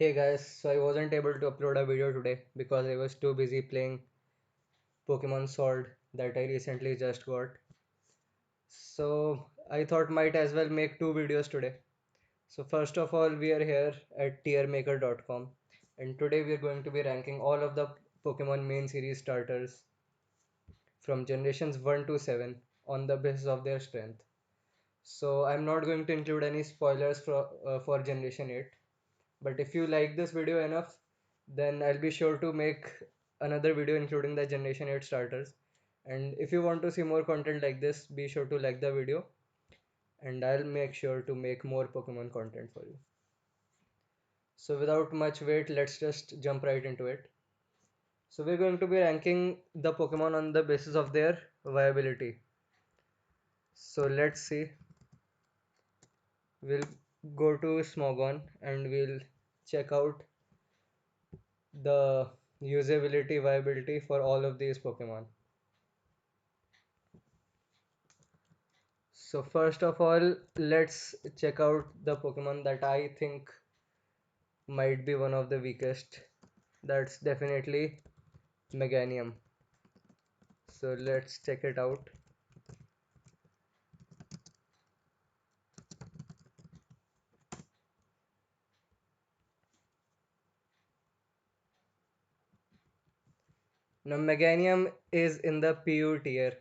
Hey guys, so I wasn't able to upload a video today because I was too busy playing Pokemon Sword that I recently just got. So I thought might as well make two videos today. So first of all, we are here at tiermaker.com and today we are going to be ranking all of the Pokemon main series starters from generations 1 to 7 on the basis of their strength. So I'm not going to include any spoilers for generation 8. But if you like this video enough, then I'll be sure to make another video including the Generation 8 starters. And if you want to see more content like this, be sure to like the video and I'll make sure to make more Pokemon content for you. So without much wait, let's just jump right into it. So we're going to be ranking the Pokemon on the basis of their viability. So let's see. We'll go to Smogon and we'll check out the usability viability for all of these Pokemon. So first of all, let's check out the Pokemon that I think might be one of the weakest. That's definitely Meganium. So let's check it out. Now Meganium is in the PU tier,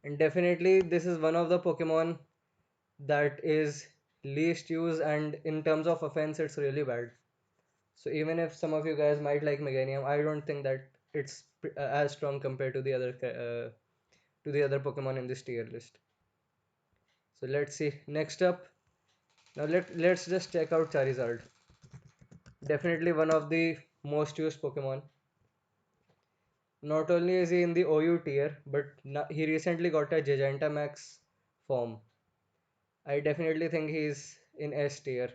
and definitely this is one of the Pokemon that is least used, and in terms of offense it's really bad. So even if some of you guys might like Meganium, I don't think that it's as strong compared to the other Pokemon in this tier list. So let's see. Next up, now let's just check out Charizard. Definitely one of the most used Pokemon. Not only is he in the OU tier, but he recently got a Gigantamax form. I definitely think he's in S tier.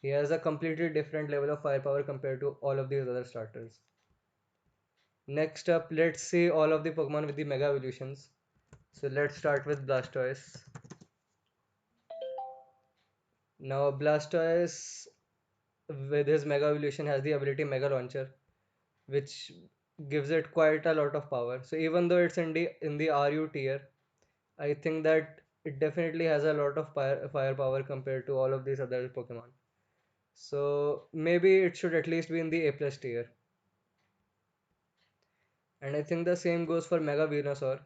He has a completely different level of firepower compared to all of these other starters. Next up, let's see all of the Pokemon with the Mega Evolutions. So let's start with Blastoise. Now Blastoise with his Mega Evolution has the ability Mega Launcher, which gives it quite a lot of power. So even though it's in the RU tier, I think that it definitely has a lot of firepower compared to all of these other Pokemon. So maybe it should at least be in the A plus tier. And I think the same goes for Mega Venusaur,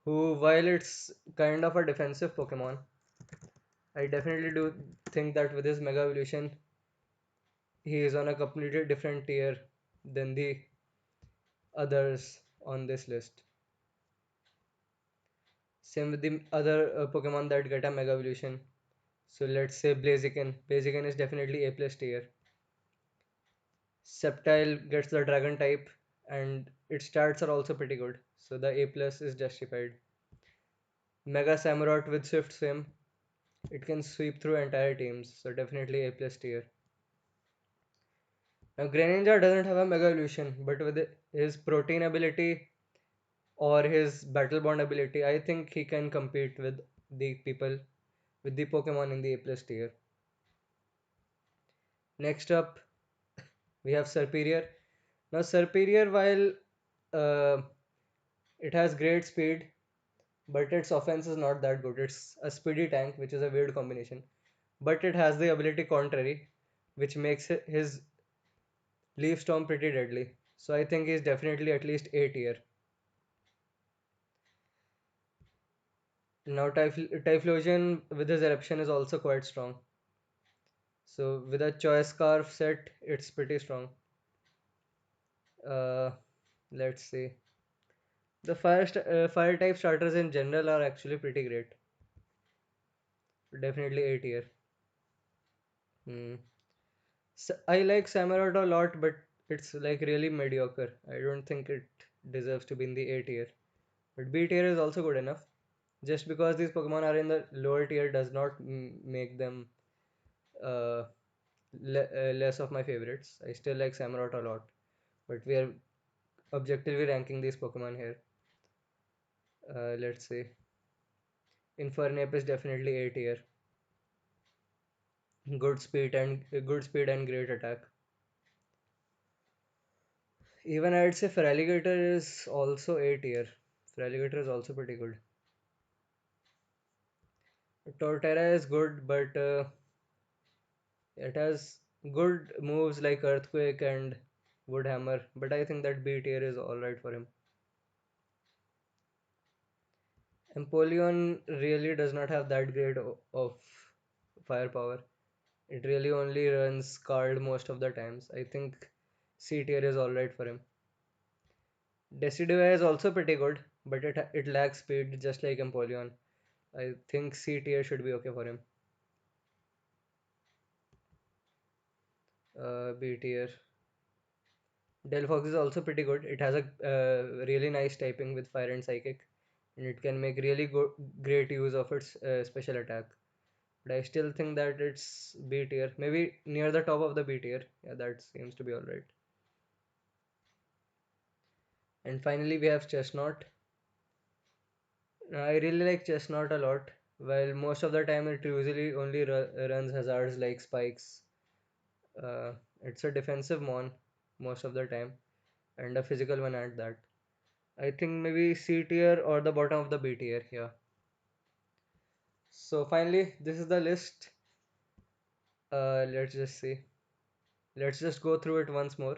who while it's kind of a defensive Pokemon, I definitely do think that with his Mega Evolution, he is on a completely different tier than the others on this list. Same with the other Pokemon that get a Mega Evolution. So let's say Blaziken. Blaziken is definitely A plus tier. Sceptile gets the Dragon type, and its stats are also pretty good. So the A plus is justified. Mega Samurott with Swift Swim. It can sweep through entire teams. So definitely A plus tier. Now Greninja doesn't have a Mega Evolution, but with his Protein ability or his Battle Bond ability, I think he can compete with the people with the Pokemon in the A plus tier. Next up, we have Serperior. Now, Serperior, while uh, it has great speed, but its offense is not that good. It's a speedy tank, which is a weird combination. But it has the ability Contrary, which makes his Leaf Storm pretty deadly. So I think he's definitely at least A tier. Now, Typhlosion with his Eruption is also quite strong. So with a Choice Scarf set, it's pretty strong. Uh, let's see. The fire type starters in general are actually pretty great. Definitely A tier. Hmm. I like Samurott a lot, but it's like really mediocre. I don't think it deserves to be in the A tier. But B tier is also good enough. Just because these Pokemon are in the lower tier does not make them uh, less of my favorites. I still like Samurott a lot, but we are objectively ranking these Pokemon here. Let's see. Infernape is definitely A tier. good speed and great attack. Even I'd say Feraligatr is also A tier. Feraligatr is also pretty good. Torterra is good, but it has good moves like Earthquake and Wood Hammer. But I think that B tier is alright for him. Empoleon really does not have that great of firepower. It really only runs Scald most of the times. I think C tier is alright for him. Decidueye is also pretty good, but it lacks speed just like Empoleon. I think C tier should be okay for him. B tier. Delphox is also pretty good. It has a really nice typing with Fire and Psychic, and it can make really good, great use of its special attack. But I still think that it's B tier, maybe near the top of the B tier. Yeah, that seems to be alright. And finally, we have Chestnut. I really like Chestnut a lot. While most of the time it usually only runs hazards like spikes. Uh, it's a defensive mon most of the time, and a physical one at that. I think maybe C tier or the bottom of the B tier. Yeah. So finally, this is the list. Let's just see. Let's just go through it once more.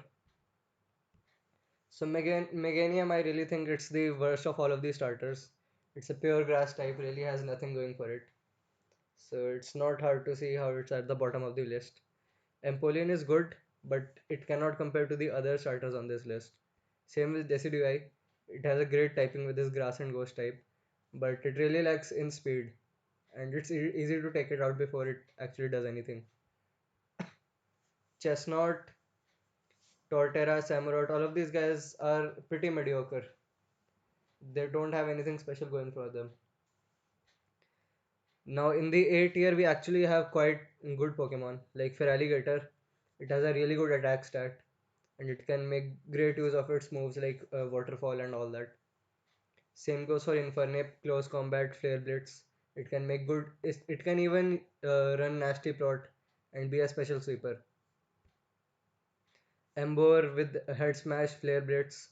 So Meganium, I really think it's the worst of all of these starters. It's a pure grass type, really has nothing going for it. So it's not hard to see how it's at the bottom of the list. Empoleon is good, but it cannot compare to the other starters on this list. Same with Decidueye. It has a great typing with this grass and ghost type, but it really lacks in speed, and it's easy to take it out before it actually does anything. Chestnut, Torterra, Samurott, all of these guys are pretty mediocre. They don't have anything special going for them. Now in the A tier, we actually have quite good Pokemon like Feraligatr. It has a really good attack stat, and it can make great use of its moves like Waterfall and all that. Same goes for Infernape, Close Combat, Flare Blitz. It can make good. It can even run Nasty Plot and be a special sweeper. Embor with Head Smash, Flare Blitz,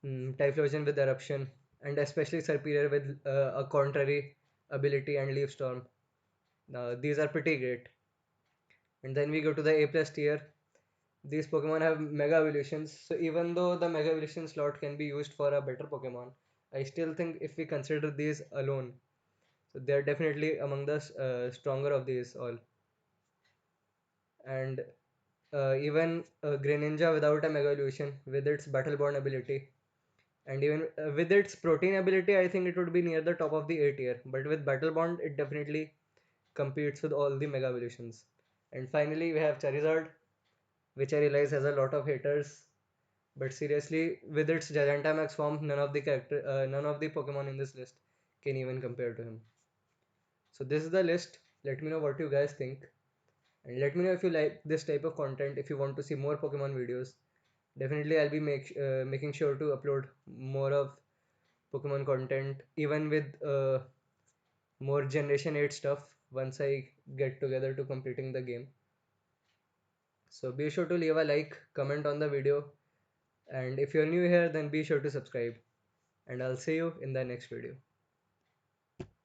Typhlosion with Eruption, and especially Serperior with a contrary ability and Leaf Storm. These are pretty great. And then we go to the A plus tier. These Pokemon have Mega Evolutions, so even though the Mega Evolution slot can be used for a better Pokemon, I still think if we consider these alone, so they are definitely among the stronger of these all. And even Greninja without a Mega Evolution, with its Battle Bond ability, and even with its Protein ability, I think it would be near the top of the A tier. But with Battle Bond, it definitely competes with all the Mega Evolutions. And finally, we have Charizard, which I realize has a lot of haters. But seriously, with its Gigantamax form, none of the Pokemon in this list can even compare to him. So this is the list. Let me know what you guys think, and let me know if you like this type of content. If you want to see more Pokemon videos, definitely I'll be making sure to upload more of Pokemon content, even with more Generation 8 stuff once I get together to completing the game. So be sure to leave a like, comment on the video, and if you're new here, then be sure to subscribe. And I'll see you in the next video.